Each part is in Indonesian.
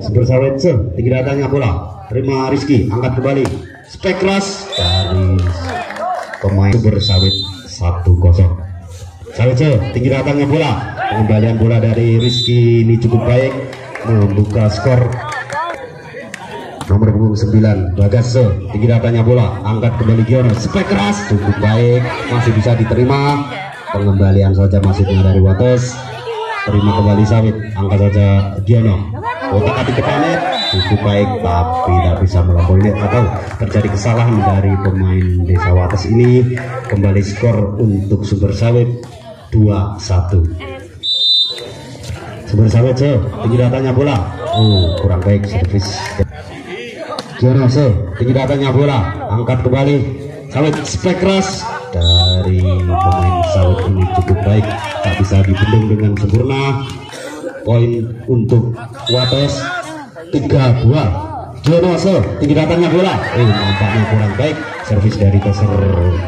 Bersawit tinggi datangnya bola, terima Rizky, angkat kembali, spek keras dari pemain bersawit 1-0. Sawit tinggi datangnya bola, pengembalian bola dari Rizky ini cukup baik, membuka skor. Nomor punggung 9 Bagas tinggi datangnya bola, angkat kembali Giono, spek keras cukup baik, masih bisa diterima. Pengembalian saja masuknya dari Wates, terima kembali Sawit, angkat saja Giono, otak atik ke panet cukup baik tapi tidak bisa melampaui net atau terjadi kesalahan dari pemain Desa Wates ini. Kembali skor untuk Sumber Sawit 2-1. Sumber Sawit tinggi datangnya bola, kurang baik servis Giono tinggi datangnya bola, angkat kembali Sawit, spek keras dari pemain Sawit ini cukup baik, tak bisa dibendung dengan sempurna. Poin untuk Wates 3-2. Giono tinggi datangnya bola, nampaknya kurang baik servis dari peser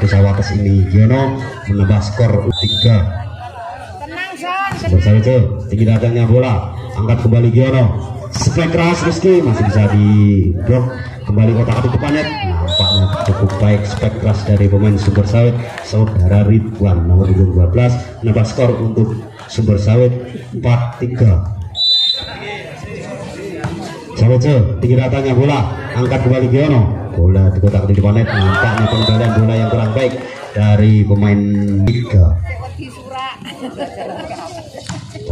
Desa Wates ini. Giono menambah skor 3. Sumber Sawit tinggi datangnya bola, angkat kembali Giono, spek keras Rizky masih bisa di blok, kembali kotak atik ke panet, nampaknya cukup baik spek keras dari pemain Sumber Sawit saudara Ridwan nomor 12, menambah skor untuk Sumber Sawit 4-3. Sawit tinggi datangnya bola, angkat kembali Giono, bola di kotak atik ke panet, nampaknya pengembalian bola yang kurang baik dari pemain 3.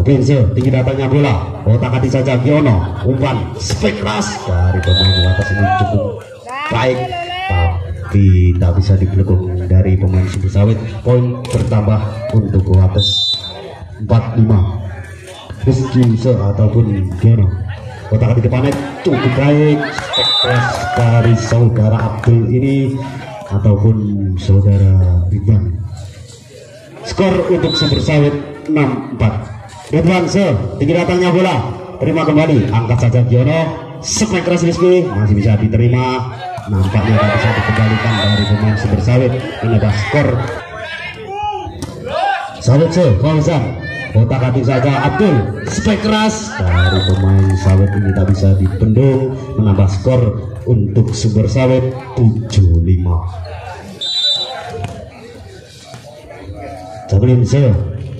Tinggi datangnya bola, otak hati saja Giono, umpan spek keras dari pemain Wates ini cukup baik tapi tak bisa dibelenggu dari pemain Sumber Sawit. Poin bertambah untuk Wates 4-5. Rizky ataupun Giono, otak hati ke panet cukup baik, spek keras dari saudara Abdul ini ataupun saudara Ridwan. Skor untuk Sumber Sawit 6-4. Ridwan tinggi datangnya bola, terima kembali, angkat saja Giono, spek keras Rizky masih bisa diterima, nampaknya tak bisa dikembalikan dari pemain Sumber Sawit, menambah skor. Sawit Fauzan, otak hati saja Abdul, spek keras dari pemain Sawit ini tak bisa dibendung, menambah skor untuk Sumber Sawit 7-5. Javelin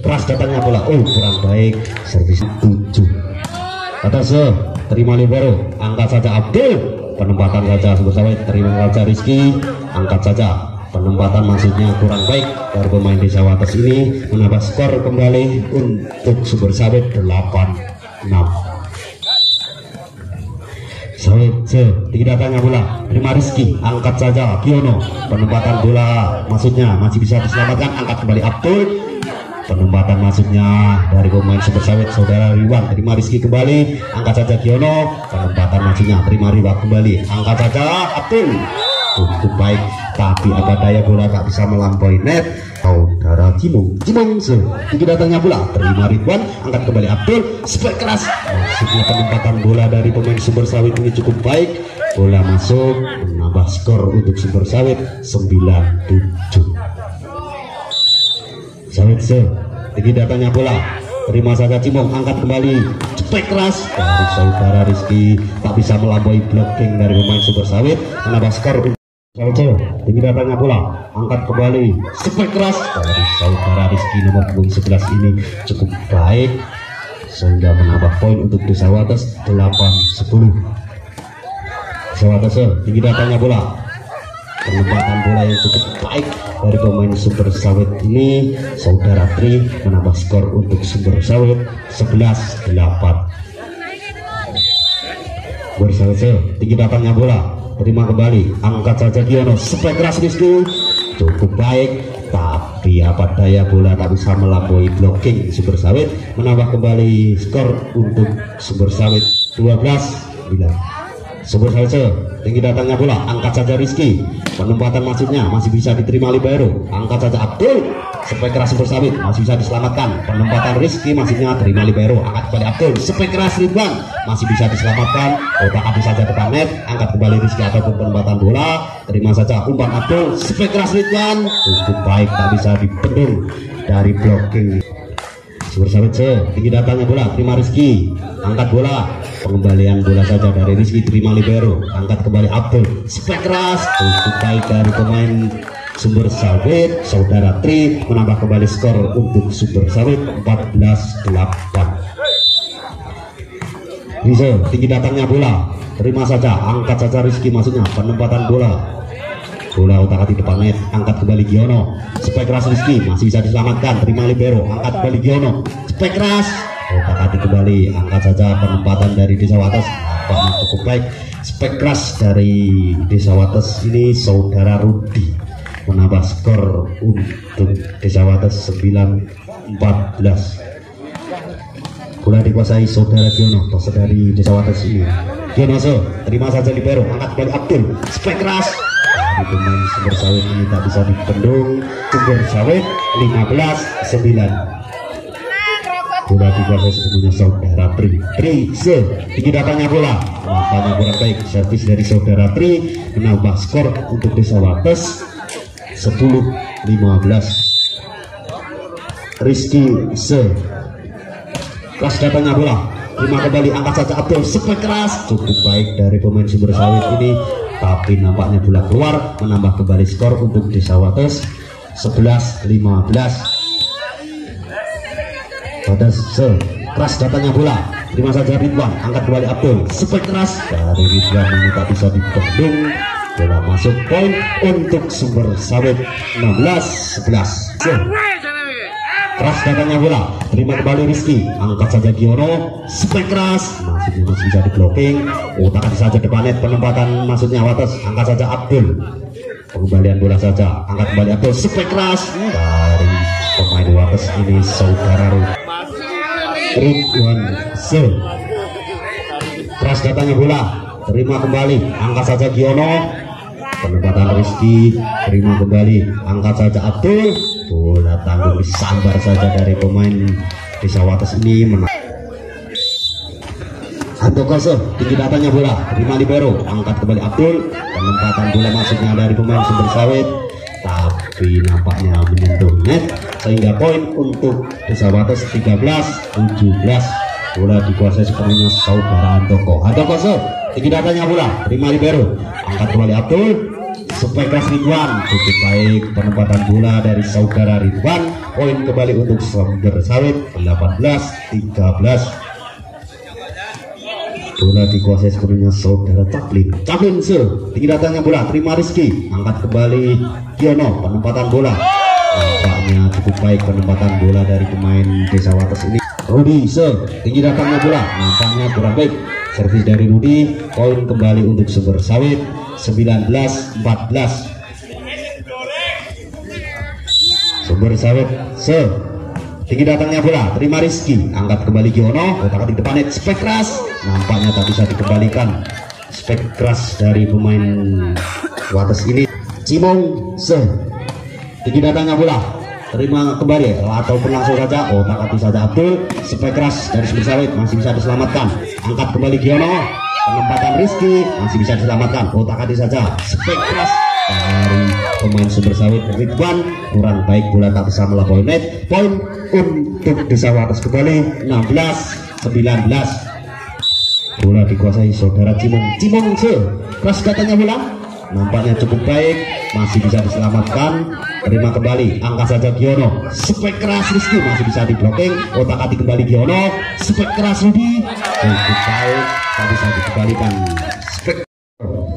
keras datangnya bola, kurang baik servis 7. Atas terima libero, angkat saja Abdul, penempatan saja Sumber Sawit, terima saja Rizky, angkat saja, penempatan maksudnya kurang baik dari pemain Desa Wates ini, menambah skor kembali untuk Sumber Sawit 8-6. Sawit tinggi datangnya bola, terima Rizky, angkat saja Giono, penempatan bola maksudnya masih bisa diselamatkan, angkat kembali Abdul, penempatan masuknya dari pemain Sumber Sawit saudara Ridwan, terima Rizky kembali, angkat saja Giono, penempatan masuknya, terima Ridwan kembali, angkat saja Abdul, cukup baik tapi apa daya bola tak bisa melampaui net. Saudara Jimong tinggi datangnya bola, terima Ridwan, angkat kembali Abdul, spek keras masuknya, penempatan bola dari pemain Sumber Sawit ini cukup baik, bola masuk, menambah skor untuk Sumber Sawit 9-7. Sawit tinggi datangnya bola, terima saja Cimong, angkat kembali, spek keras dari saudara Rizky tak bisa melampaui blocking dari pemain Sumber Sawit, menambah skor. Sawit tinggi datangnya bola, angkat kembali, spek keras dari saudara Rizky nomor 11 ini cukup baik sehingga menambah poin untuk Desa Wates 8-10. Desa Wates tinggi datangnya bola, penempatan bola yang cukup baik dari pemain Sumber Sawit ini, saudara Tri, menambah skor untuk Sumber Sawit 11-8. Bersawit tinggi datangnya bola, terima kembali, angkat saja Giono, spek keras Rizky cukup baik tapi apa daya bola tak bisa melampaui blocking Sumber Sawit, menambah kembali skor untuk Sumber Sawit 12-9. Sumber Sawit tinggi datangnya bola, angkat saja Rizky, penempatan maksudnya masih bisa diterima libero, angkat saja Abdul, spek keras Sumber Sawit masih bisa diselamatkan, penempatan Rizky maksudnya terima libero, angkat kembali Abdul, spek keras Ridwan masih bisa diselamatkan, otak api saja depan net, angkat kembali Rizky ataupun penempatan bola, terima saja umpan Abdul, spek keras Ridwan cukup baik tak bisa dibendung dari blocking Sumber Sawit tinggi datangnya bola, terima Rizky, angkat bola, pengembalian bola saja dari Rizky, terima libero, angkat kembali Abdul, spek keras, cukup baik dari pemain Sumber Sawit. Saudara Tri menambah kembali skor untuk Sumber Sawit 14-8. Rizky, tinggi datangnya bola, terima saja, angkat saja Rizky, maksudnya penempatan bola otak-atik depan net, angkat kembali Giono, spek keras Rizky, masih bisa diselamatkan, terima libero, angkat kembali Giono, spek keras, otak-atik kembali, angkat saja penempatan dari Desa Wates, nampaknya cukup baik, spek keras dari Desa Wates ini. Saudara Rudi menambah skor untuk Desa Wates 9-14. Bola dikuasai saudara Giono, toss dari Desa Wates ini. Giono terima saja libero, angkat kembali Abdul, spek keras. Pemain Sumber Sawit ini tak bisa dibendung. Sumber Sawit 15-9. Bola dikuasai sepenuhnya saudara Tri. Tinggi datangnya bola, nampaknya kurang baik, servis dari saudara Tri menambah skor untuk Desa Wates 10-15. Rizky keras datangnya bola, terima kembali, angkat saja Abdul, spek keras, cukup baik dari pemain Sumber Sawit ini, tapi nampaknya bola keluar, menambah kembali skor untuk Desa Wates 11-15. Wates keras datangnya bola, terima saja Ridwan, angkat kembali Abdul, spek keras dari Ridwan ini tak bisa dibendung. Bola masuk, poin untuk Sumber Sawit 16-11. Keras datangnya bola, terima kembali Rizky, angkat saja Giono, spek keras, masih bisa di blocking, otak-atik saja depan net, penempatan maksudnya Wates, angkat saja Abdul, pengembalian bola saja, angkat kembali Abdul, spek keras dari pemain Wates ini saudara Ridwan. Keras datangnya bola, terima kembali, angkat saja Giono, penempatan Rizky, terima kembali, angkat saja Abdul, bola tanggung disambar saja dari pemain Desa Wates ini. Antokoso, tinggi datangnya bola, terima libero, angkat kembali Abdul, penempatan bola masuknya dari pemain Sumber Sawit, tapi nampaknya menyentuh net, sehingga poin untuk Desa Wates 13-17. Bola dikuasai sepenuhnya saudara Antokoso, tinggi datangnya bola, terima libero, angkat kembali Abdul, spek keras Ridwan, cukup baik penempatan bola dari saudara Ridwan, poin kembali untuk Sumber Sawit 18-13. Bola dikuasai sepenuhnya saudara Caplin, tinggi datangnya bola, terima Rizky, angkat kembali Giono, penempatan bola, nampaknya cukup baik penempatan bola dari pemain Desa Wates ini. Rudi tinggi datangnya bola, nampaknya kurang baik, servis dari Rudi, poin kembali untuk Sumber Sawit 19-14. Sumber Sawit tinggi datangnya bola, terima Rizky, angkat kembali Giono, otak-atik depan net, spek keras, nampaknya tak bisa dikembalikan, spek keras dari pemain Wates ini. Cimong tinggi datangnya bola, terima kembali ataupun langsung saja, otak-atik saja Abdul, spek keras dari Sumber Sawit masih bisa diselamatkan, angkat kembali Giono, penempatan Rizky masih bisa diselamatkan, otak-atik saja, spek keras dari pemain Sumber Sawit Ridwan, kurang baik, bola tak bisa melampaui net, poin untuk Desa Wates kembali 16-19. Bola dikuasai saudara Cimong keras datangnya bola, nampaknya cukup baik, masih bisa diselamatkan, terima kembali, angkat saja Giono, spek keras Rizky masih bisa di blocking, otak-atik kembali Giono, spek keras Rudi, cukup baik, tak bisa dikembalikan, spek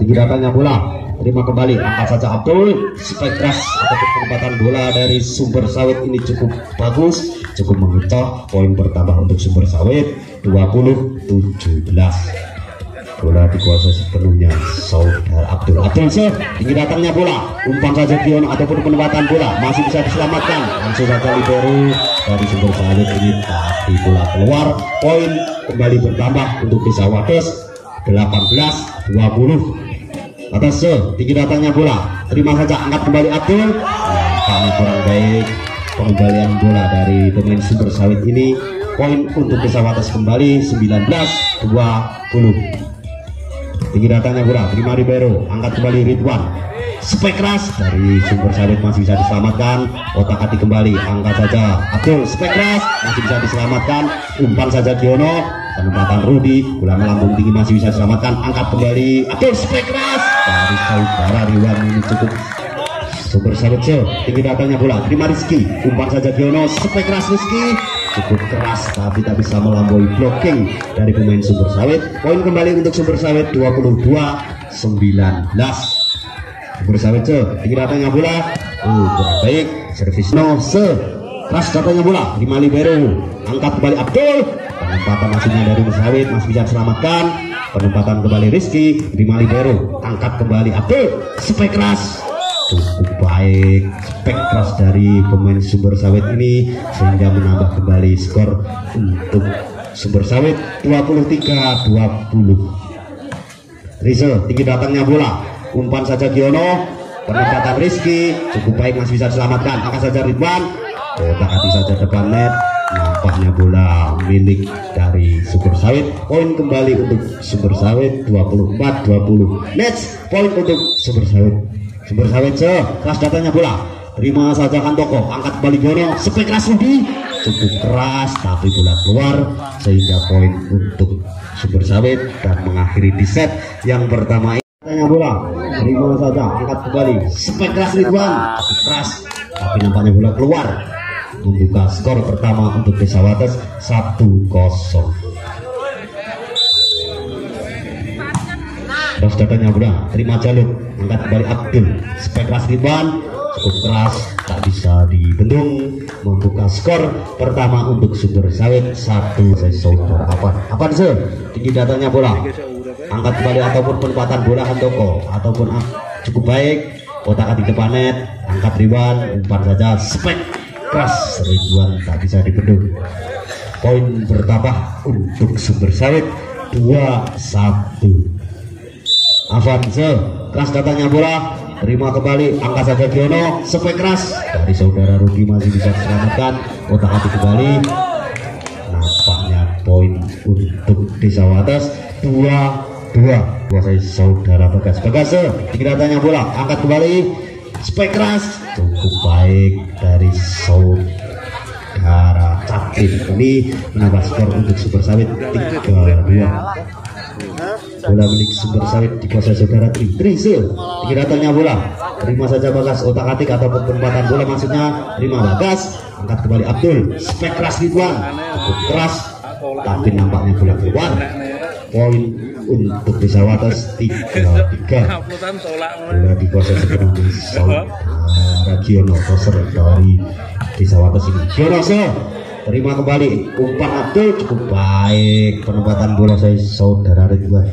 tinggi datangnya bola, terima kembali, angkat saja Abdul, spek keras ataupun penempatan bola dari Sumber Sawit ini cukup bagus, cukup mengecoh, poin bertambah untuk Sumber Sawit 20-17. Bola dikuasai sepenuhnya saudara Abdul, tinggi datangnya bola, umpan saja Giono ataupun penempatan bola masih bisa diselamatkan, langsung saja libero dari Sumber Sawit ini, tapi bola keluar, poin kembali bertambah untuk Desa Wates 18-20. Atas tinggi datangnya bola, terima saja, angkat kembali Abdul, nampaknya kurang baik pengembalian bola dari pemain Sumber Sawit ini, poin untuk Desa Wates kembali 19-20. Tinggi datangnya bola, terima libero, angkat kembali Ridwan, spek keras dari Sumber Sawit masih bisa diselamatkan. Otak-atik kembali, angkat saja Abdul, spek keras masih bisa diselamatkan. Umpan saja Giono, penempatan Rudi, bola melambung tinggi masih bisa diselamatkan. Angkat kembali Abdul, spek keras dari saudara Riwan. Ini cukup Sumber Sawit tinggi datangnya bola, terima Rizky, umpan saja Giono, spek keras Rizky, cukup keras tapi tak bisa melampaui blocking dari pemain Sumber Sawit. Poin kembali untuk Sumber Sawit 22-19. Sumber Sawit tinggi datangnya bola, kurang baik, servis keras datangnya bola, terima libero, angkat kembali Abdul, penempatan masihnya dari Sumber Sawit masih bisa diselamatkan. Penempatan kembali Rizky, terima libero, angkat kembali Abdul, spek keras, cukup baik spek keras dari pemain Sumber Sawit ini sehingga menambah kembali skor untuk Sumber Sawit 23-20. Rizal, tinggi datangnya bola, umpan saja Giono, penempatan Rizky cukup baik masih bisa diselamatkan. Angkat saja Ridwan, otak-atik saja depan net, nampaknya bola milik dari Sumber Sawit. Poin kembali untuk Sumber Sawit 24-20. Next poin untuk Sumber Sawit. Sumber Sawit keras datangnya bola, terima saja Kantoko, angkat kembali Giono, spek keras Rudi, cukup keras tapi bola keluar sehingga poin untuk Sumber Sawit dan mengakhiri di set yang pertama. Tanya bola, terima saja, angkat kembali, spek keras Ridwan, cukup keras tapi nampaknya bola keluar, membuka skor pertama untuk Desa Wates 1-0. Terus datanya bola, terima jalur, angkat kembali Abdul, spek keras Ridwan, cukup keras tak bisa dibendung, membuka skor pertama untuk Sumber Sawit 1. Saudara apa tinggi datanya bola, angkat kembali ataupun penempatan bola Handoko ataupun cukup baik, otak di depan net, angkat Ridwan, umpan saja spek keras Ridwan tak bisa dibendung. Poin bertambah untuk Sumber Sawit 2-1. Avanse, keras datangnya bola, terima kembali, angkat saja Giono, spek keras dari saudara Rudi masih bisa diselamatkan. Otak-atik kembali, nampaknya poin untuk Desa Wates 2-2. Kuasai saudara Bagas, tinggi datangnya bola, angkat kembali, spek keras cukup baik dari saudara Caplin. Ini menambah skor untuk Sumber Sawit 3-2. Bola milik Sumber Sawit dikuasai saudara Trizil, tinggi datangnya bola, terima saja Bagas, otak-atik ataupun penempatan bola maksudnya, terima Bagas, angkat kembali Abdul, spek keras Ridwan, cukup keras tapi nampaknya bola keluar. Poin untuk Desa Wates 3-3. Bola dikuasai sepenuhnya saudara Giono, toser dari Desa Wates ini. Giono terima kembali, umpan Abdul cukup baik, penempatan bola saya saudara Ridwan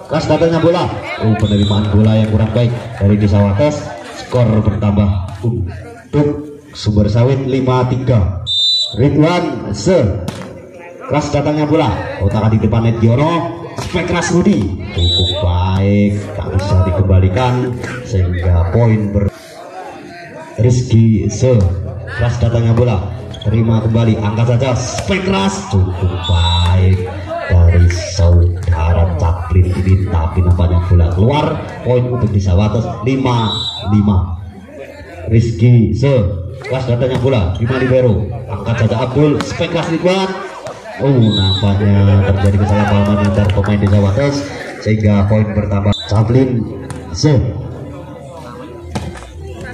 keras datangnya bola, penerimaan bola yang kurang baik dari Desa Wates. Skor bertambah untuk Sumber Sawit 5-3. Ridwan keras datangnya bola, otak di depan net Giono, spek keras Rudi cukup baik tak bisa dikembalikan sehingga poin Rizky keras datangnya bola, terima kembali, angkat saja, spek keras cukup baik dari saudara Caplin ini tapi nampaknya bola keluar. Poin untuk Desa Wates 5-5. Rizky keras datangnya bola, terima libero, angkat saja Abdul, spek keras Ridwan, nampaknya terjadi kesalahpahaman antar pemain Desa Wates sehingga poin bertambah. Caplin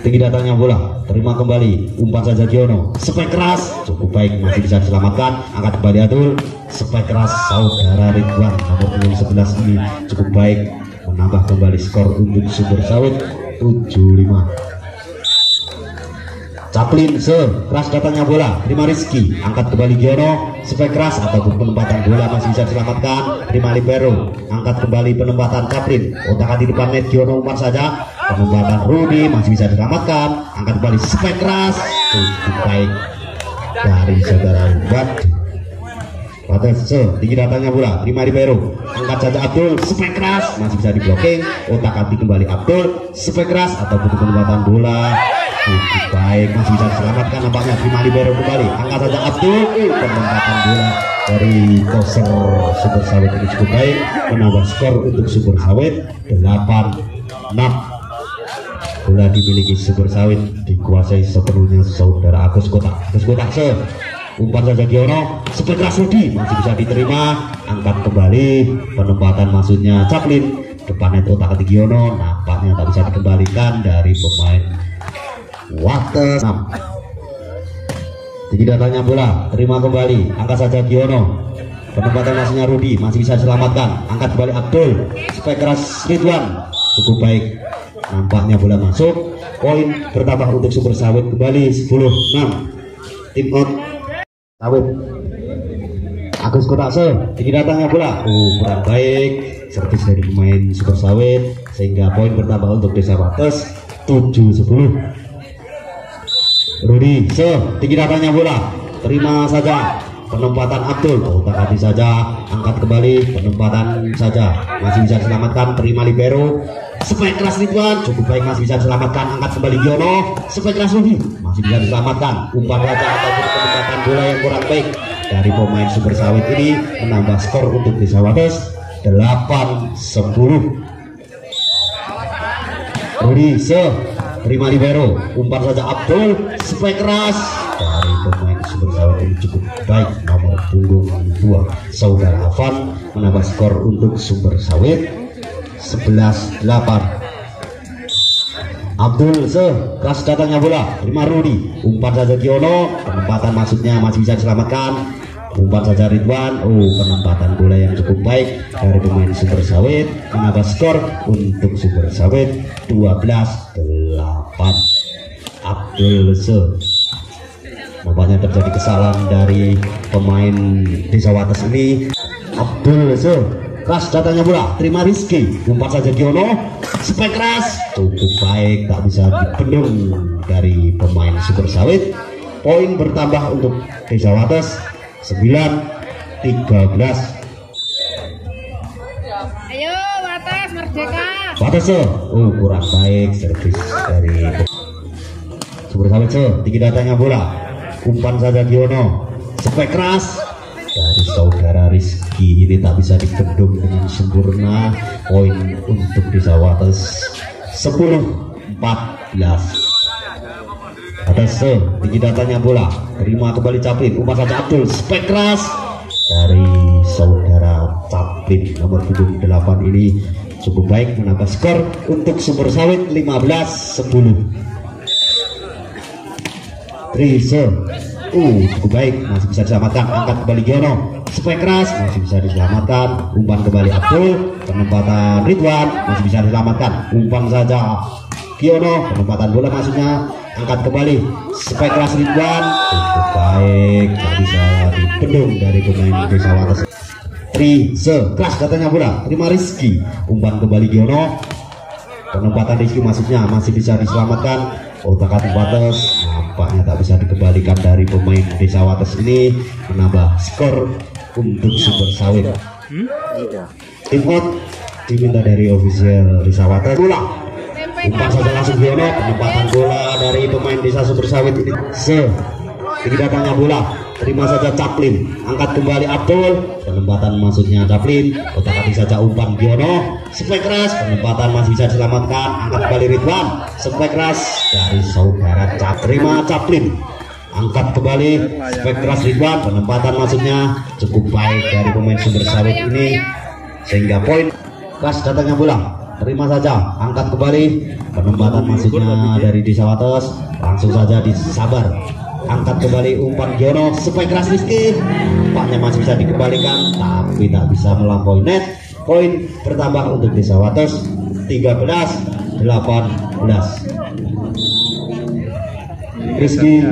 tinggi datangnya bola, terima kembali, umpan saja Giono, spek keras cukup baik masih bisa diselamatkan. Angkat kembali Abdul, spek keras saudara Ridwan nomor 11 ini cukup baik, menambah kembali skor untuk Sumber Sawit 7-5. Caplin keras datangnya bola, terima Rizky, angkat kembali Giono, spek keras ataupun penempatan bola masih bisa diselamatkan. Terima libero, angkat kembali penempatan Caplin, otak di depan net Giono, umpan saja, penempatan Rudi masih bisa diselamatkan. Angkat kembali, spek keras cukup baik dari saudara Wates. Tinggi datangnya bola, terima libero, angkat saja Abdul, spek keras masih bisa diblocking. Otak-atik kembali Abdul, spek keras ataupun penempatan bola cukup baik masih bisa diselamatkan. Nampaknya terima libero kembali, angkat saja Abdul, penempatan bola dari toser Sumber Sawit ini cukup baik, menambah skor untuk Sumber Sawit 8-6. bola dimiliki Sumber Sawit, dikuasai sepenuhnya saudara Agus Kotak. Umpan saja Giono, spek keras Rudi masih bisa diterima, angkat kembali, penempatan maksudnya Chaplin, depan net otak kaki Giono, nampaknya tak bisa dikembalikan dari pemain Wates. Tinggi datanya bola, terima kembali, angkat saja Giono, penempatan maksudnya Rudi masih bisa diselamatkan, angkat kembali Abdul, spek keras Ridwan, cukup baik, nampaknya bola masuk, poin bertambah untuk Sumber Sawit kembali 10-6. Tim out Sawit. Agus Kotakse, tinggi datangnya bola, kurang baik, servis dari pemain Sumber Sawit sehingga poin bertambah untuk Desa Wates 7-10. Rudi tinggi datangnya bola, terima saja, penempatan Abdul, otak hati saja, angkat kembali, penempatan saja, masih bisa diselamatkan, terima libero, spek keras Ridwan, cukup baik, masih bisa diselamatkan, angkat kembali Giono, spek keras Rudi, masih bisa diselamatkan, umpan raja ataupun penempatan bola yang kurang baik dari pemain Sumber Sawit ini menambah skor untuk Desa Wates 8-10. Rudi terima libero, umpan saja Abdul, spek keras dari pemain Sumber Sawit ini cukup baik, nomor punggung 2 saudara Afan menambah skor untuk Sumber Sawit 11-8. Abdul keras datangnya bola, terima Rudi, umpan saja Giono, penempatan maksudnya masih bisa diselamatkan, umpan saja Ridwan, penempatan bola yang cukup baik dari pemain Sumber Sawit menambah skor untuk Sumber Sawit 12-8. Abdul nampaknya terjadi kesalahan dari pemain Desa Wates ini. Abdul keras datangnya bola, terima Rizky, umpan saja Giono, spek keras, cukup baik, tak bisa dibendung dari pemain Sumber Sawit. Poin bertambah untuk Desa Wates 9-13. Ayo Wates merdeka. Wates kurang baik, servis dari Sumber Sawit. Tinggi datangnya bola, umpan saja Giono, spek keras dari saudara Rizky, ini tak bisa dibendung dengan sempurna. Poin untuk Desa Wates 10-14. Wates tinggi datangnya bola, terima kembali Chaplin, umpan saja Abdul, spek keras dari saudara Chaplin, nomor punggung 8 ini cukup baik, menambah skor untuk Sumber Sawit 15-10. Cukup baik, masih bisa diselamatkan, angkat kembali Giono, spek keras masih bisa diselamatkan, umpan kembali Abdul, penempatan Ridwan masih bisa diselamatkan, umpan saja Giono, penempatan bola maksudnya, angkat kembali, spek keras Ridwan, cukup baik, tak bisa dibendung dari pemain Desa Wates. Keras katanya bola, terima Rizky, umpan kembali Giono, penempatan Rizky maksudnya masih bisa diselamatkan, otak hati Wates nampaknya tak bisa dikembalikan dari pemain Desa Wates ini, menambah skor untuk Sumber Sawit. Tim out diminta dari official Desa Wates. Bola, umpan saja langsung Giono, penempatan bola dari pemain Desa Sumber Sawit ini. Tinggi datangnya bola, terima saja Chaplin, angkat kembali Abdul, penempatan maksudnya Chaplin, otak hati saja umpan Giono, spek keras, penempatan masih bisa diselamatkan, angkat kembali Ridwan, spek keras dari saudara terima Chaplin, angkat kembali, spek keras Ridwan, penempatan maksudnya cukup baik dari pemain Sumber Sawit ini sehingga poin. Keras datangnya bola, terima saja, angkat kembali, penempatan maksudnya dari Desa Wates, langsung saja disabar, angkat kembali umpan Giono, spek keras Rizky, nampaknya masih bisa dikembalikan tapi tak bisa melampaui net. Poin bertambah untuk Desa Wates 13-18. Rizky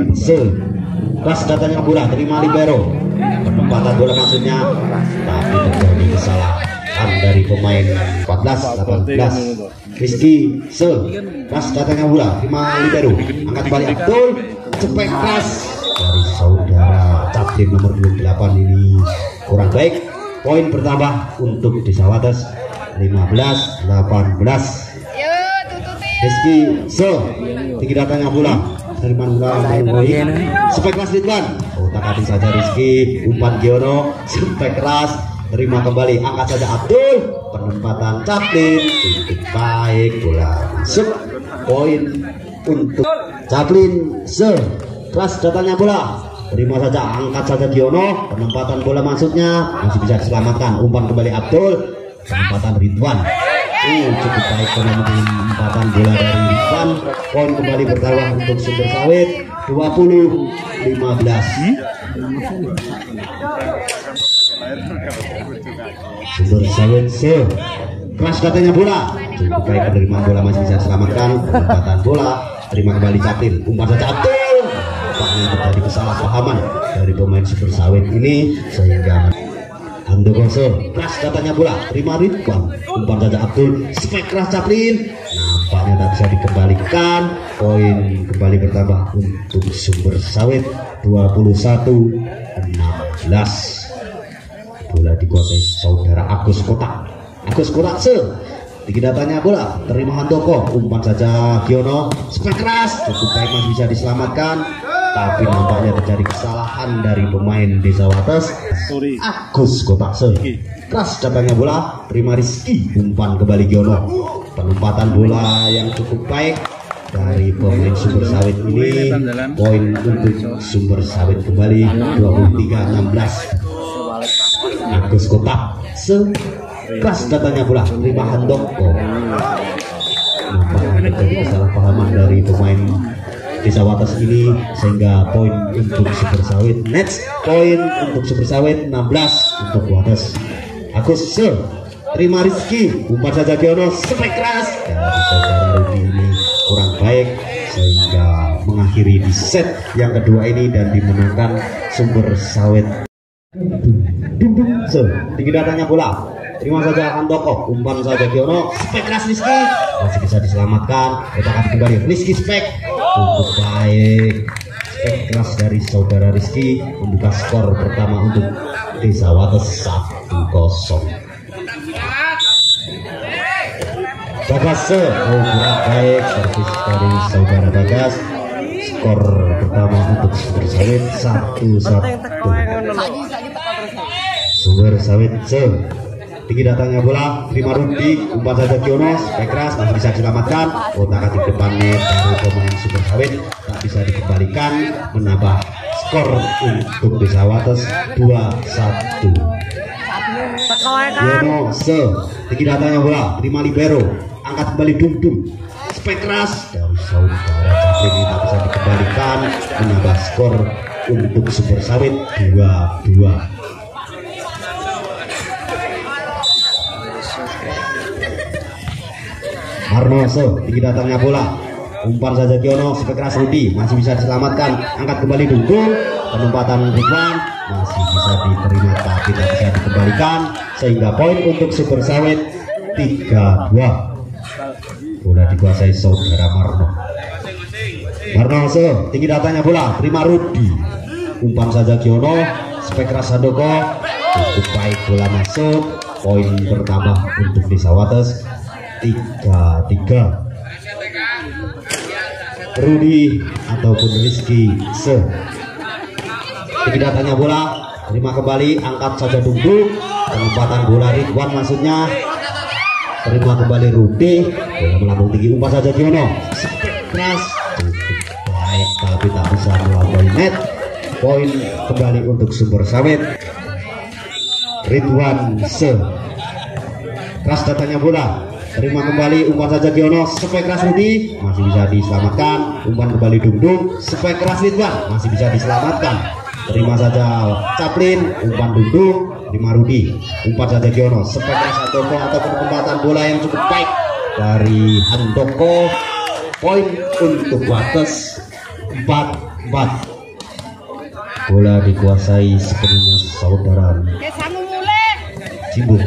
keras datangnya bola, terima libero, penempatan bola maksudnya tapi terjadi kesalahan dari pemain 14-18. Rizky keras datangnya bola, terima libero, angkat kembali Abdul, spek keras dari saudara Chaplin nomor 28 ini kurang baik. Poin bertambah untuk Desa Wates 15-18. Rizky tinggi datangnya bola, terima bola spek keras Ridwan, otak hati saja Rizky, umpan Giono, spek keras, terima kembali, angkat saja Abdul, penempatan Chaplin cukup baik, bola masuk poin untuk Chaplin. Keras datangnya bola, terima saja, angkat saja Giono, penempatan bola maksudnya masih bisa diselamatkan. Umpan kembali Abdul, penempatan Ridwan. Cukup baik penempatan bola dari Ridwan. Poin kembali bertambah untuk Sumber Sawit 20-15. Sumber Sawit keras katanya bola, cukup baik penerimaan bola masih bisa diselamatkan. Penempatan bola, terima kembali Chaplin. Umpan saja Abdul, tampaknya terjadi kesalahpahaman dari pemain Sumber Sawit ini sehingga Handoko. Keras katanya bola, terima Ridwan. Umpan saja Abdul, spek keras Chaplin, nampaknya tidak bisa dikembalikan. Poin kembali bertambah untuk Sumber Sawit 21-16. Bola dikuasai saudara Agus Kotak. Tinggi datanya bola, terima Handoko. Umpan saja Giono, spek keras, cukup baik masih bisa diselamatkan. Tapi nampaknya terjadi kesalahan dari pemain Desa Wates. Agus Kotak. Keras datangnya bola, terima Rizky. Umpan kembali Giono. Penempatan bola yang cukup baik dari pemain Sumber Sawit ini. Poin untuk Sumber Sawit kembali 23-16. Agus Kotak. Keras datangnya bola, terima Handoko. Nampaknya terjadi kesalahpahaman dari pemain Desa Wates ini sehingga poin untuk Sumber Sawit. Next poin untuk Sumber Sawit 16 untuk Wates. Agus terima Rizky. Umpan saja Giono, spek keras dari saudara Rudi ini kurang baik sehingga mengakhiri di set yang kedua ini dan dimenangkan Sumber Sawit. Tinggi datangnya bola, terima saja Handoko. Umpan saja Giono, spek keras Rizky, masih bisa diselamatkan. Kita akan kembali Rizky, spek cukup baik, spek keras dari saudara Rizky membuka skor pertama untuk Desa Wates 1-0. Bagas kurang baik, servis dari saudara Bagas. Skor pertama untuk Sumber Sawit 1-1. Sumber Sawit tinggi datangnya bola, terima Rudi. Umpan saja Giono, spek keras masih bisa diselamatkan. Otak-atik depannya dari pemain Sumber Sawit tak bisa dikembalikan, menambah skor untuk Desa Wates 2-1. Giono tinggi datangnya bola, terima libero, angkat kembali Dum, spek keras dari saudara Chaplin ini tak bisa dikembalikan, menambah skor untuk Sumber Sawit 2-2. Arnoso, tinggi datangnya bola, umpan saja Giono, spek keras Rudi, masih bisa diselamatkan. Angkat kembali Dungkung, penempatan Ridwan masih bisa diterima tapi tak bisa dikembalikan sehingga poin untuk Sumber Sawit 3-2. Bola dikuasai saudara Marno. Tinggi datangnya bola, terima Rudi. Umpan saja Giono, spek keras Handoko, cukup baik bola masuk. Poin bertambah untuk Desa Wates 3-3. Rudi ataupun Rizky tinggi datangnya bola, terima kembali, angkat saja Dungdung, penempatan bola Ridwan maksudnya, terima kembali Rudi, bola melambung tinggi. Umpan saja Giono, keras cukup baik tapi tak bisa melampaui net. Poin kembali untuk Sumber Sawit. Ridwan keras datangnya bola, terima kembali, umpan saja Giono, spek keras Rudi, masih bisa diselamatkan. Umpan kembali Dungdung, spek keras Ridwan, masih bisa diselamatkan. Terima saja Chaplin, umpan Dungdung, terima Rudi. Umpan saja Giono, spek keras Handoko atau penempatan bola yang cukup baik dari Handoko. Poin untuk Wates 4-4. Bola dikuasai sepenuhnya saudara Cimbung.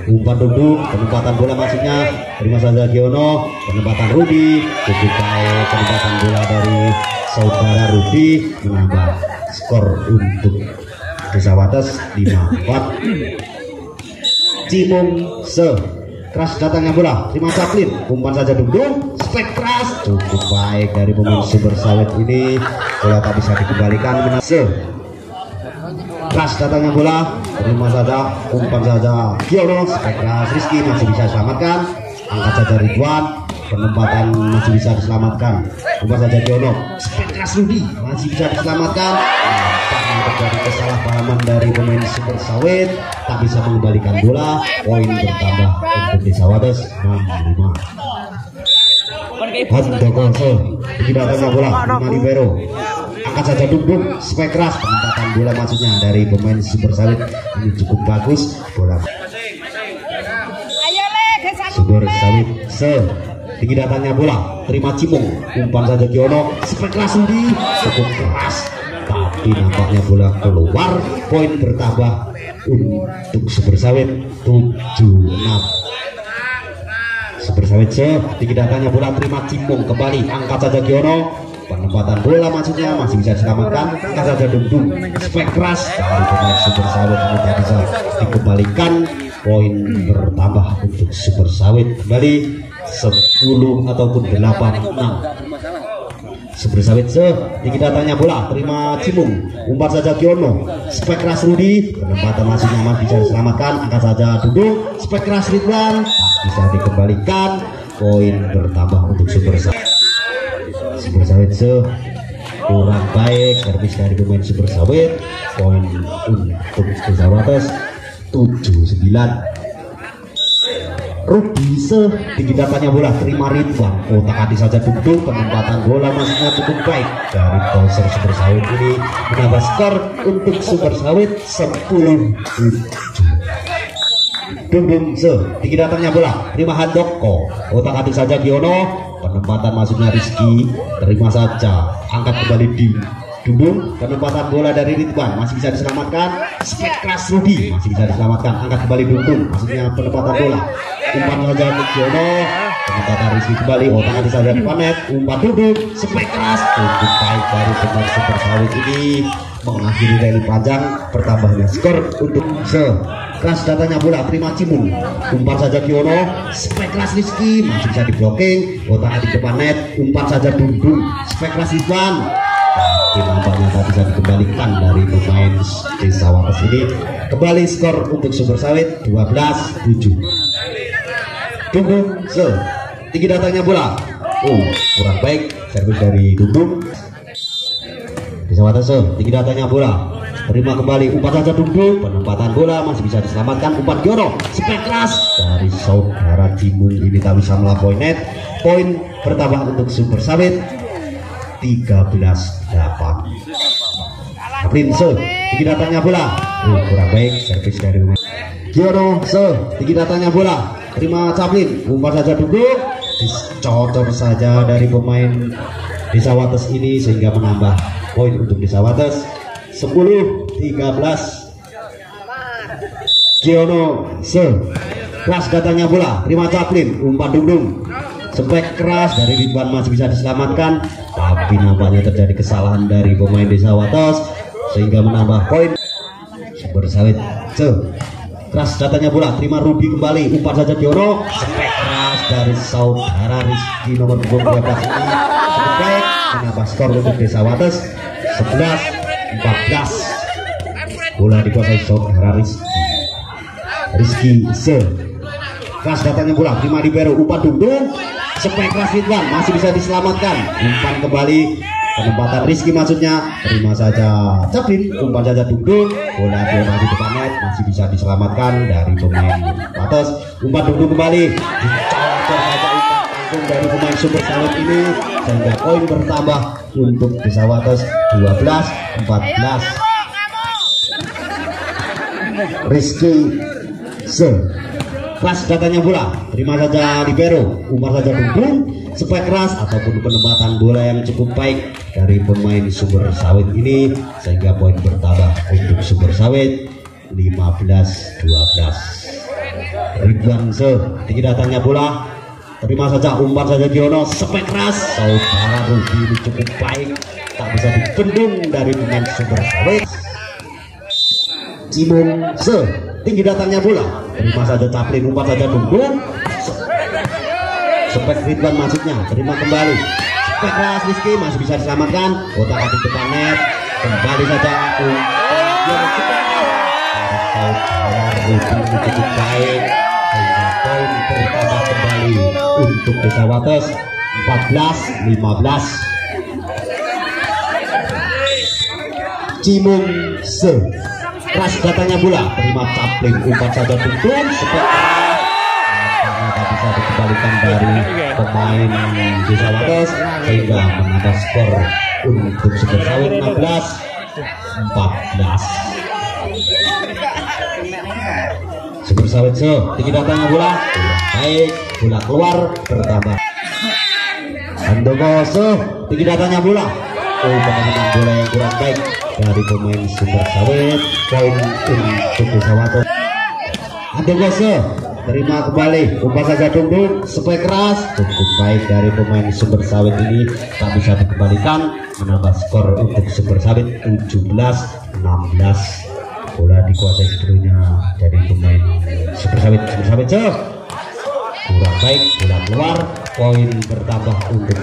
Umpan Dungdung, penempatan bola maksudnya, terima saja Giono, penempatan Rudi, cukup baik penempatan bola dari saudara Rudi, menambah skor untuk Desa Wates 5-4. Cimung keras datangnya bola, terima Chaplin, umpan saja Dungdung, spek keras cukup baik dari pemain Sumber Sawit ini, bola tak bisa dikembalikan. Keras datangnya bola, terima saja, umpan saja Giono, spek keras Rizky, masih bisa diselamatkan. Angkat saja Ridwan, penempatan masih bisa diselamatkan. Umpan saja Giono, spek keras Rudi masih bisa diselamatkan. Nampaknya terjadi kesalahpahaman dari pemain Super Sawit, tak bisa mengembalikan bola. Poin bertambah untuk Desa Wates 65. Handoko tidak datangnya bola Lima libero, angkat saja Dugdug, spek keras, penempatan bola maksudnya dari pemain Super Sawit ini cukup bagus. Bola Super Sawit tinggi datangnya bola, terima Cimung, umpan saja Giono, spek keras Rudi, cukup keras, tapi nampaknya bola keluar. Poin bertambah untuk Super Sawit 76. Super Sawit tinggi datangnya bola, terima Cimung kembali, angkat saja Giono, penempatan bola maksudnya masih bisa diselamatkan. Angkat saja Dugdug, spek keras dari pemain Super Sawit ini tidak bisa dikembalikan. Poin bertambah untuk Super Sawit kembali 10 ataupun 8-6. Super Sawit tinggi datangnya bola, terima Cimung, umpan saja Giono, spek keras Rudi, penempatan masuknya masih bisa diselamatkan. Angkat saja Dugdug, spek keras Ridwan, bisa dikembalikan. Poin bertambah untuk Super Sawit. Super Sawit kurang baik servis dari pemain Super Sawit. Poin untuk Desa Wates 79. Rudi tinggi datangnya bola, terima Ridwan, otak hati saja Dugdug, penempatan bola masuknya cukup baik dari poser Super Sawit ini menambah skor untuk Super Sawit 10-7. Dugdug tinggi datangnya bola, terima Handoko, otak hati saja Giono, penempatan masuknya Rizky, terima saja, angkat kembali di Dugdug, penempatan bola dari Ridwan masih bisa diselamatkan. Spek keras Rudi masih bisa diselamatkan. Angkat kembali Dugdug, maksudnya penempatan bola, umpan saja Giono, penempatan Rizky kembali, otak hati saja Panet, umpan Dugdug, spek keras, cukup baik dari pemain Super Sawit ini mengakhiri rally panjang. Bertambahnya skor untuk keras datanya bola, terima Cimung, umpan saja Giono, spek keras Rizky masih bisa diblocking, otak hati depan net, umpan saja Dugdug, spek keras Ridwan, tapi nampaknya tak bisa dikembalikan dari pemain Desa Wates ini. Kembali skor untuk Super Sawit 12-7. Dugdug tinggi datangnya bola, kurang baik servis dari Dugdug. Desa Wates tinggi datangnya bola, terima kembali, umpan saja Dugdug, penempatan bola masih bisa diselamatkan. Umpan Giono, spek keras dari saudara Cimung ini tak bisa melampaui net. Poin bertambah untuk Super Sawit 13-8. Kaprin tinggi datangnya bola, kurang baik servis dari Giono. Tinggi datangnya bola, terima Caplin, umpan saja Dugdug, dicocor saja dari pemain Desa Wates ini sehingga menambah poin untuk Desa Wates 10-13. Giono keras datangnya bola, terima Caplin, umpan Dugdug, spek keras dari Ridwan masih bisa diselamatkan, tapi nampaknya terjadi kesalahan dari pemain Desa Wates sehingga menambah poin. Super Sawit keras datanya bola, terima Rudi kembali, umpan saja Giono, spek keras dari saudara Rizky nomor 12 ini cukup baik menambah skor untuk Desa Wates 11-14. Bola dikuasai saudara Rizky keras datanya bola, terima libero, umpan Dugdug, spek keras Ridwan masih bisa diselamatkan. Umpan kembali, penempatan Rizky maksudnya, terima saja Caplin, umpan saja Dugdug, bola di depan net masih bisa diselamatkan dari pemain Wates. Umpan Dugdug kembali, dicocor saja umpan langsung dari pemain Super Sawit ini sehingga poin bertambah untuk Desa Wates 12-14. Rizky keras datanya bola, terima saja libero, umpan saja Dugdug, spek keras ataupun penempatan bola yang cukup baik dari pemain Super Sawit ini sehingga poin bertambah untuk Super Sawit 15-12. Ridwan tinggi datanya bola, terima saja, umpan saja Giono, spek keras saudara Rudi ini cukup baik, tak bisa dibendung dari pemain Super Sawit. Cimung tinggi datangnya bola, terima saja Caplin, umpan saja Dugdug, spek Ridwan maksudnya, terima kembali, spek keras Rizky masih bisa diselamatkan, otak hati depan net, kembali saja Rudi cukup baik sehingga poin bertambah kembali untuk Desa Wates 14-15. Cimung Se keras datanya bola, terima Caplin, umpan saja tuntun tak bisa dikembalikan dari pemain Desa Wates sehingga menambah skor untuk Sumber Sawit 16-14. Sumber Sawit tinggi datangnya bola, baik, bola keluar bertambah. Handoko tinggi datangnya bola, penanganan bola yang kurang baik dari pemain Sumber Sawit, poin untuk Desa Wates. Handoko terima kembali, umpan saja dungdung, supaya keras, cukup baik dari pemain Sumber Sawit ini, tak bisa dikembalikan, menambah skor untuk Sumber Sawit 17-16. Bola dikuasai sepenuhnya dari pemain Sumber Sawit kurang baik, bola keluar, poin bertambah untuk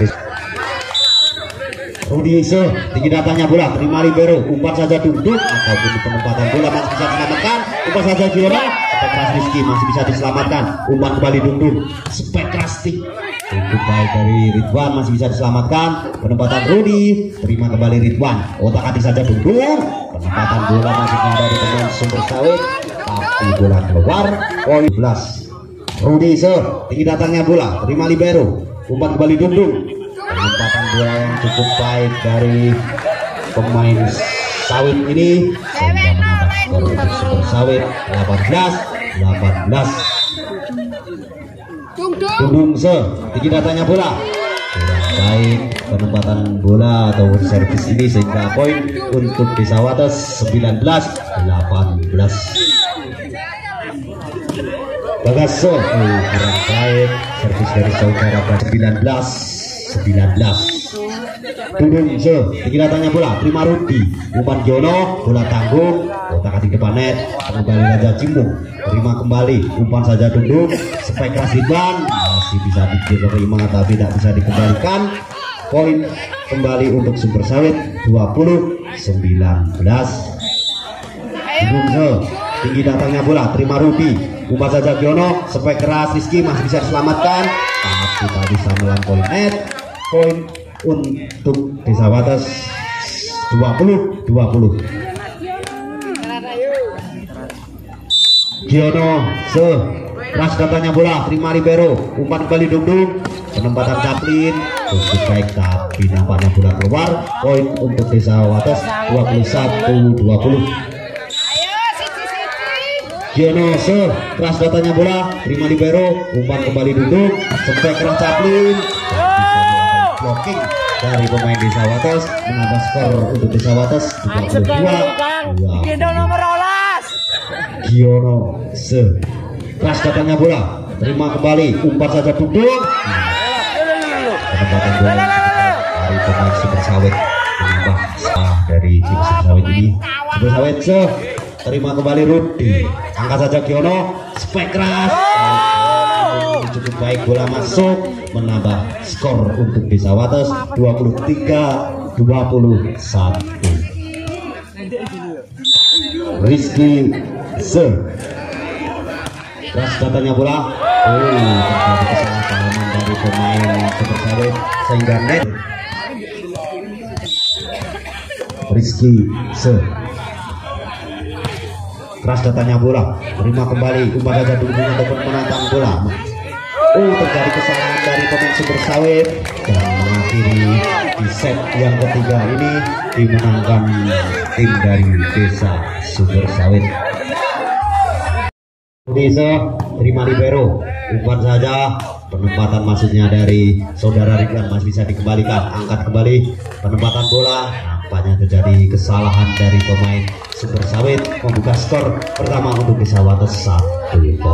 Rudi tinggi datangnya bola, terima libero, umpan saja duduk ataupun penempatan bola masih bisa diselamatkan, umpan saja Giora, Spekras Rizky masih bisa diselamatkan, umpan kembali duduk, Spekrastik cukup baik dari Ridwan masih bisa diselamatkan, penempatan Rudi, terima kembali Ridwan, otak-atik saja duduk, penempatan bola masih dari pemain Sumber Sawit, tapi bola keluar, poin 11. Rudi tinggi datangnya bola, terima libero, umpan kembali duduk, penempatan bola yang cukup baik dari pemain Sawit ini sehingga menambah skor untuk Sumber Sawit 18-18. Dungdung tinggi datangnya bola, kurang baik penempatan bola atau servis ini sehingga poin untuk Desa Wates 19-18. Bagas kurang baik servis dari saudara 19-19. Dudung tinggi datangnya bola, terima Rudi, umpan Giono, bola tanggung, otak-atik depan net, kembali Raja Cimung, terima kembali, umpan saja Dudung, Spekras Ridwan masih bisa diterima tapi tidak bisa dikembalikan, poin kembali untuk Sumber Sawit 20-19. Dudung tinggi datangnya bola, terima Rudi, umpan saja Giono, Spekras Rizky masih bisa diselamatkan tapi tak bisa melampaui net, poin untuk Desa Wates 20-20. Giono keras datanya bola, terima libero, umpan kembali dungdung, penempatan Caplin cukup baik tapi nampaknya bola keluar, poin untuk Desa Wates 21-20. Giono keras datanya bola, terima libero, umpan kembali duduk, sampai keras Caplin, blocking dari pemain Desa Wates, menambah skor untuk Desa Wates 22-2. Giono keras datangnya bola, terima kembali, umpan saja duduk, penempatan bola dari pemain Sumber Sawit menambah skor dari tim Sumber Sawit ini. Sumber Sawit terima kembali Rudi, angkat saja Giono, Spekras cukup baik, bola masuk, menambah skor untuk Desa Wates 23-21. Rizky keras datanya bola, terjadi kesalahpahaman dari pemain Sumber Sawit sehingga net. Rizky keras datanya bola, terima kembali, umpan saja dulu ataupun menantang bola. Terjadi kesalahan dari pemain Sumber Sawit dan mengakhiri di set yang ketiga ini dimenangkan tim dari Desa Sumber Sawit. Desa terima libero, umpan saja, penempatan maksudnya dari saudara Ridwan masih bisa dikembalikan, angkat kembali, penempatan bola, nampaknya terjadi kesalahan dari pemain Sumber Sawit, membuka skor pertama untuk Desa Wates 1-0.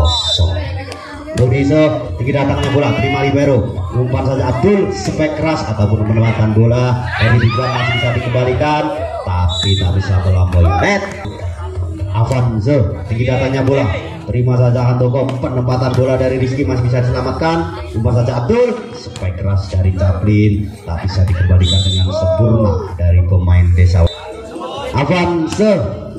Desa tinggi datangnya bola, terima libero, umpan saja Abdul, Spekras ataupun penempatan bola dari Ridwan masih bisa dikembalikan tapi tak bisa melampaui net. Avanze tinggi datangnya bola, terima saja Handoko, penempatan bola dari Rizky masih bisa diselamatkan, umpan saja Abdul, Spekras dari Caplin tak bisa dikembalikan dengan sempurna dari pemain Desa. Avanze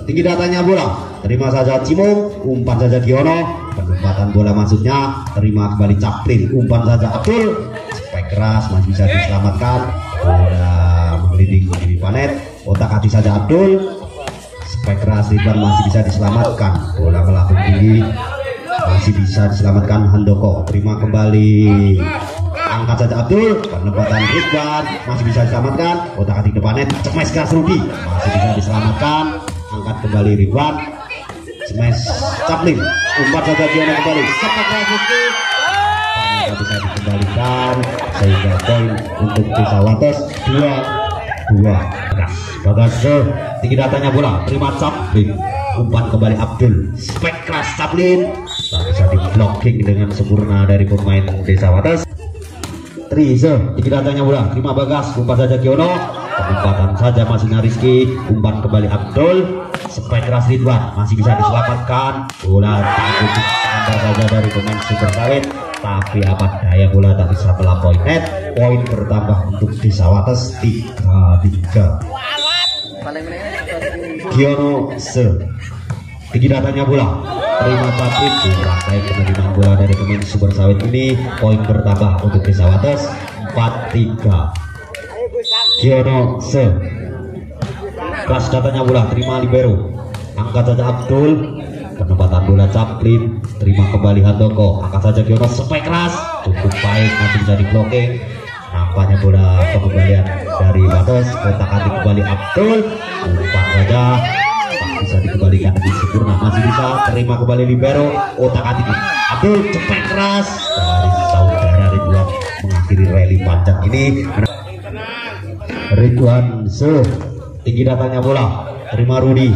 tinggi datanya bola, terima saja Cimung, umpan saja Giono, penempatan bola maksudnya, terima kembali Caplin, umpan saja Abdul, spek keras masih bisa diselamatkan, bola menggelinding di Panet, otak hati saja Abdul, spek keras Ridwan masih bisa diselamatkan, bola melambung tinggi masih bisa diselamatkan Handoko, terima kembali angkat saja Abdul, penempatan Ridwan masih bisa diselamatkan, otak hati depannya smash keras Rudi masih bisa diselamatkan, angkat kembali Ridwan, smash Caplin, umpan saja Giono kembali, sepak keras Rudi bisa dikembalikan sehingga poin untuk Desa Wates 2-2. Bagas tinggi datanya bola, terima Caplin, umpan kembali Abdul, spek keras Caplin tak bisa di blocking dengan sempurna dari pemain Desa Wates. Trize tinggi datanya bola, terima Bagas, umpan saja Giono, penempatan saja masih Rizky, umpan kembali Abdul, spek keras Ridwan masih bisa diselamatkan, bola takut sampai saja dari pemain Super Sawit, tapi apa daya bola tak bisa melampaui net, poin bertambah untuk Desa Wates 3-3. Giono tinggi datanya bola, terima Patrick, kurang baik penerimaan bola dari pemain Super Sawit ini, poin bertambah untuk Desa Wates 4-3. Giono keras datanya bola, terima libero, angkat saja Abdul, penempatan bola Caplin, terima kembali Handoko, angkat saja Giono, spek keras cukup baik masih bisa di blocking, nampaknya bola pengembalian dari Wates, kotak hati kembali Abdul, umpan saja bisa dikembalikan lebih sempurna, masih bisa terima kembali libero, otak hati Abdul, cepet keras dari saudara Ridwan mengakhiri rally panjang ini. Ridwan tinggi datanya bola, terima Rudi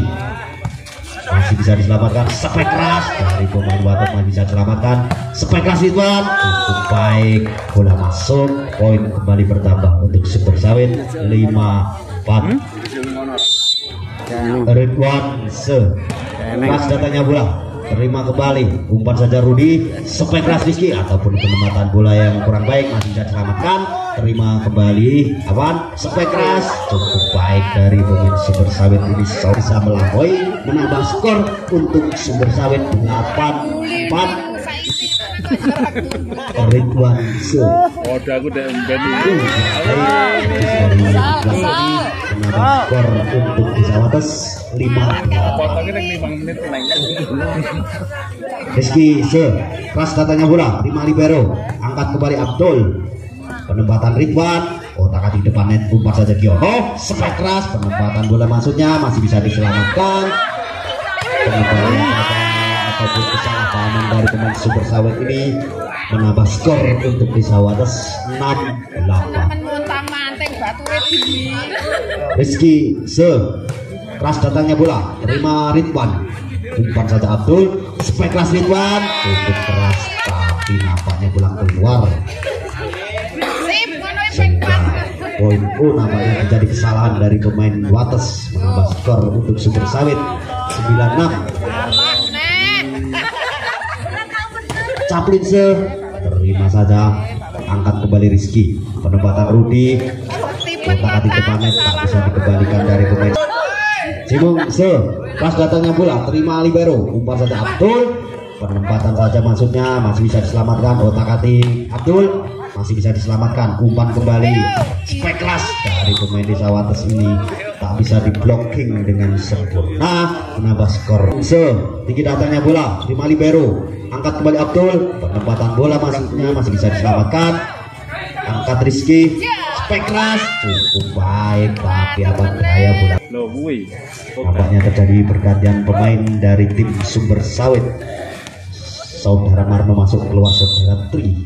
masih bisa diselamatkan, spek keras dari pemain Wates masih bisa diselamatkan, spek keras Ridwan cukup baik, bola masuk, poin kembali bertambah untuk Super Sawit 5-4. Ridwan keras datanya bola, terima kembali, umpan saja Rudi, spek keras Rizky ataupun penempatan bola yang kurang baik masih bisa diselamatkan, terima kembali Awan, spek keras cukup baik dari pemain Super Sawit ini bisa melampaui, menambah skor untuk Super Sawit 8-4. Ridwan udah aku udah menambah skor untuk Desa Wates 5-8. Rizky keras datanya bola, terima libero, angkat kembali Abdul, penempatan Ridwan, otak hati depan net, umpan saja Giono, spek keras, penempatan bola maksudnya masih bisa diselamatkan, ataupun kesalahpahaman dari pemain Super Sawit ini menambah skor untuk Desa Wates 6-8. Rizky keras datangnya bola, terima Ridwan, umpan saja Abdul, spek keras Ridwan cukup keras tapi nampaknya pulang keluar, sehingga poin nampaknya menjadi kesalahan dari pemain Wates, menambah skor untuk Super Sawit 9-6. Caplin terima saja, angkat kembali Rizky, penempatan Rudi, otak hati depannya tak bisa dikembalikan dari pemain Cimung. Pas datangnya bola, terima libero, umpan saja Abdul, penempatan saja maksudnya masih bisa diselamatkan, otak hati Abdul masih bisa diselamatkan, umpan kembali, spek keras dari pemain Desa Wates ini tak bisa di blocking dengan sempurna, menambah skor. Tinggi datangnya bola, terima libero, angkat kembali Abdul, penempatan bola maksudnya masih bisa diselamatkan, angkat Rizky, spek keras cukup baik tapi apa daya bola nampaknya terjadi pergantian pemain dari tim Super Sawit, saudara Marno masuk, keluar saudara Tri.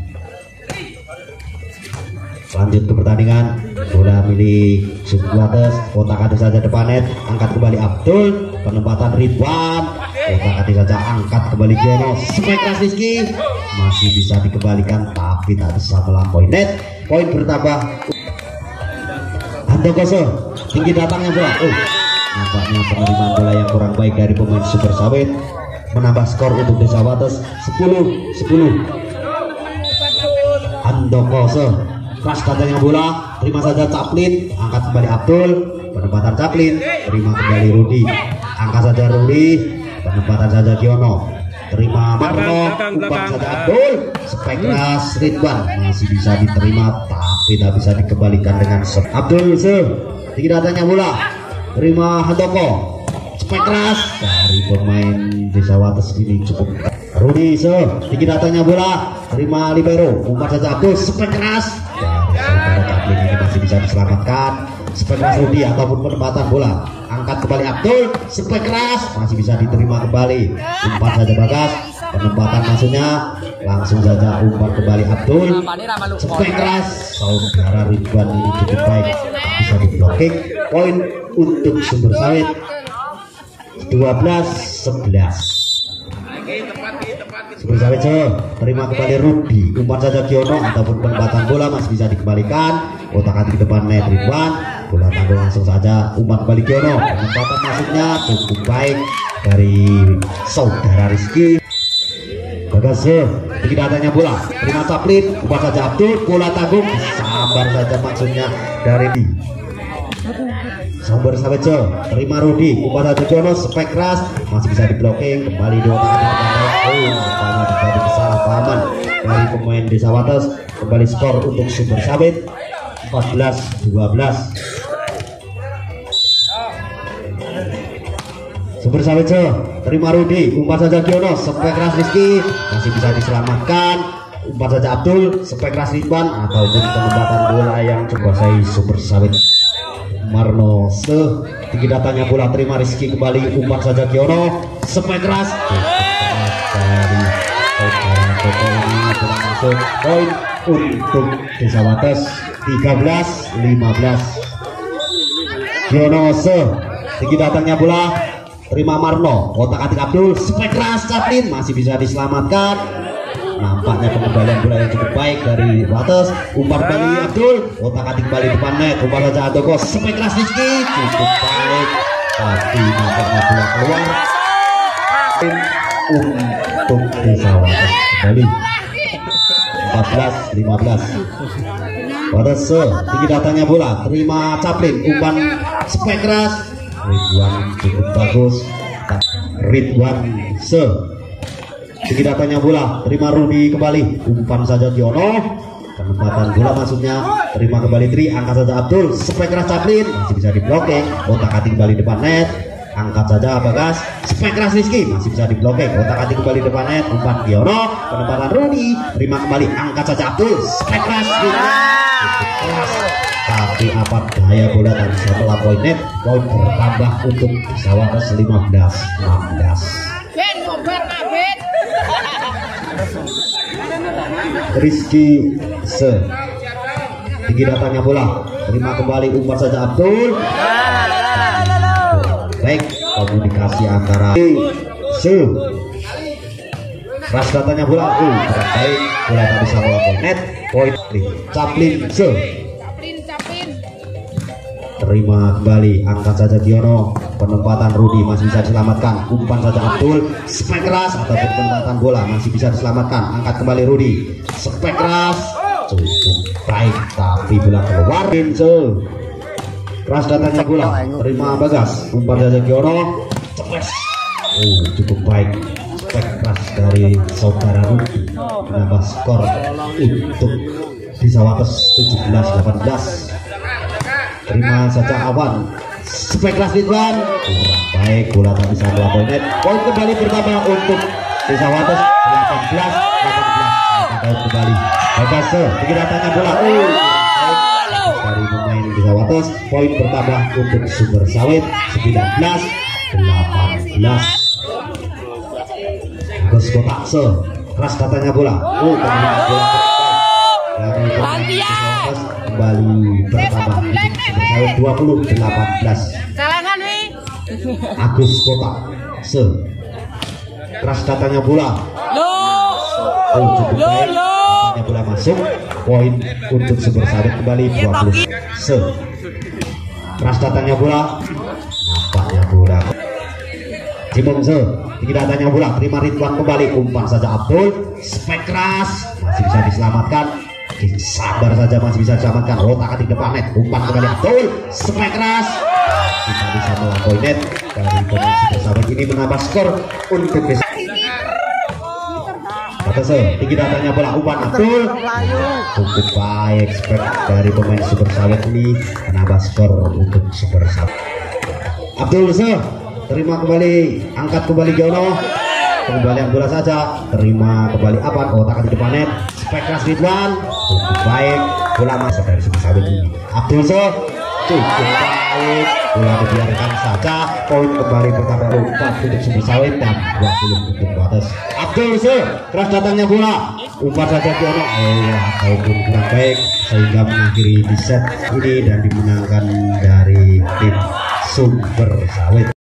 Lanjut ke pertandingan, bola milik Super Wates, otak hati saja depan net, angkat kembali Abdul, penempatan Ridwan, otak hati saja angkat kembali Giono, spek keras Rizky masih bisa dikembalikan tapi tak bisa melampaui net, poin bertambah. Handoko tinggi datangnya bola, nampaknya penerimaan bola yang kurang baik dari pemain Super Sawit, menambah skor untuk Desa Wates 10-10. Handoko keras datangnya bola, terima saja Caplin, angkat kembali Abdul, penempatan Caplin, terima kembali Rudi, angkat saja Rudi, penempatan saja Giono, terima Marno, umpan saja Abdul, spek keras Ridwan masih bisa diterima tapi tak bisa dikembalikan dengan Abdul tinggi datanya bola, terima Handoko, spek keras dari pemain Desa Wates ini cukup. Rudi tinggi datanya bola, terima libero, umpan saja Abdul, spek keras dari saudara Caplin ini masih bisa diselamatkan. Spek keras Rudi ataupun penempatan bola, angkat kembali Abdul, spek keras masih bisa diterima kembali, umpan saja Bagas, penempatan masuknya langsung saja umpan kembali Abdul, spek keras saudara Ridwan ini cukup baik, bisa diblocking. Poin untuk Sumber Sawit 12-11. Sumber Sawit terima kembali Rudi, umpan saja Giono ataupun penempatan bola masih bisa dikembalikan, otak-atik ke depan net Ridwan, bola tanggung langsung saja umpan kembali Giono, penempatan masuknya cukup baik dari saudara Rizky. Bagas tinggi datanya bola, terima Caplin, umpan saja Abdul, bola tanggung sambar saja maksudnya dari Sumber Sawit terima Rudi, umpan saja Giono, spek keras masih bisa diblocking kembali di otak-atik terjadi kesalahpahaman dari pemain Desa Wates. Kembali skor untuk Sumber Sawit 14-12. Sumber Sawit terima Rudi, umpan saja Giono, spek keras Rizky masih bisa diselamatkan, umpan saja Abdul, spek keras Ridwan ataupun penempatan bola yang menguasai Sumber Sawit. Marno tinggi datanya bola, terima Rizky kembali, umpan saja Giono, spek keras dari saudara Toto ini sudah masuk. Poin untuk Desa Wates 13-15. Giono tinggi datanya bola, terima Marno, otak-atik Abdul, spek keras Caplin masih bisa diselamatkan. Nampaknya pengembalian bola yang cukup baik dari Wates, umpan kembali Abdul, otak-atik kembali depan net, umpan saja Andoko, spek keras Rizky cukup baik tapi nampaknya bola keluar. Untuk Desa Wates kembali 14-15. Wates tinggi datanya bola, terima Caplin, umpan spek keras Ridwan cukup bagus. Ridwan tinggi datanya bola, terima Rudi kembali, umpan saja Giono, penempatan bola maksudnya, terima kembali Tri, angkat saja Abdul, spek keras Caplin masih bisa diblocking, otak-atik kembali depan net, angkat saja Bagas, spek keras Rizky masih bisa diblocking, otak-atik kembali depan net, umpan Giono, penempatan Rudi, terima kembali, angkat saja Abdul, spek keras keras tapi apa daya bola tak bisa melampaui net. Poin bertambah untuk Desa Wates 15-16. Rizky tinggi datanya bola, terima kembali, umpan saja Abdul, baik komunikasi antara keras datanya bola, baik bola tak bisa melampaui net. Poin Caplin terima kembali, angkat saja Giono, penempatan Rudi masih bisa diselamatkan, umpan saja Abdul, spek keras ataupun penempatan bola masih bisa diselamatkan, angkat kembali Rudi, spek keras cukup baik tapi bola keluar. Keras datanya bola, terima Bagas, umpan saja Giono, cukup baik, spek keras dari saudara Rudi, menambah skor untuk Desa Wates 17-18. Terima saja Awan, spek keras Ridwan kurang baik, bola tak bisa melampaui net. Poin kembali bertambah untuk Desa Wates 18-18. Kembali Bagas tinggi datanya bola, dari pemain Desa Wates. Poin bertambah untuk Sumber Sawit 19-18. Agus Kotak keras datanya bola, kembali bertambah 20-18. Agus Kotak keras datanya bola, cukup baik, datanya bola masuk. Poin untuk Sumber Sawit kembali 20. Keras datanya bola, nampaknya bola Jimong tinggi datanya bola, terima Ridwan kembali, umpan saja Abdul, spek keras masih bisa diselamatkan. sabar saja masih bisa diselamatkan. Otak di depan net, umpan kembali Abdul, strike keras, tidak bisa melampaui net dari pemain Super Sahabat ini menambah skor untuk desa. Tinggi datangnya bola umpan Abdul, cukup baik spek dari pemain Super Sahabat ini menambah skor untuk Super Sahabat. Abdul terima kembali, angkat kembali Giono, kembali bola saja, terima kembali apa otak di depan net, spek keras Ridwan, cukup baik bola masuk dari Super Sahabat ini. Abdul cukup baik, bola dibiarkan saja, poin kembali pertama 4 untuk Super Sahabat dan 20 untuk batas. Abdul keras datangnya bola, umpan saja Giono, ataupun kurang baik sehingga mengakhiri di set ini dan dimenangkan dari tim Super Sahabat.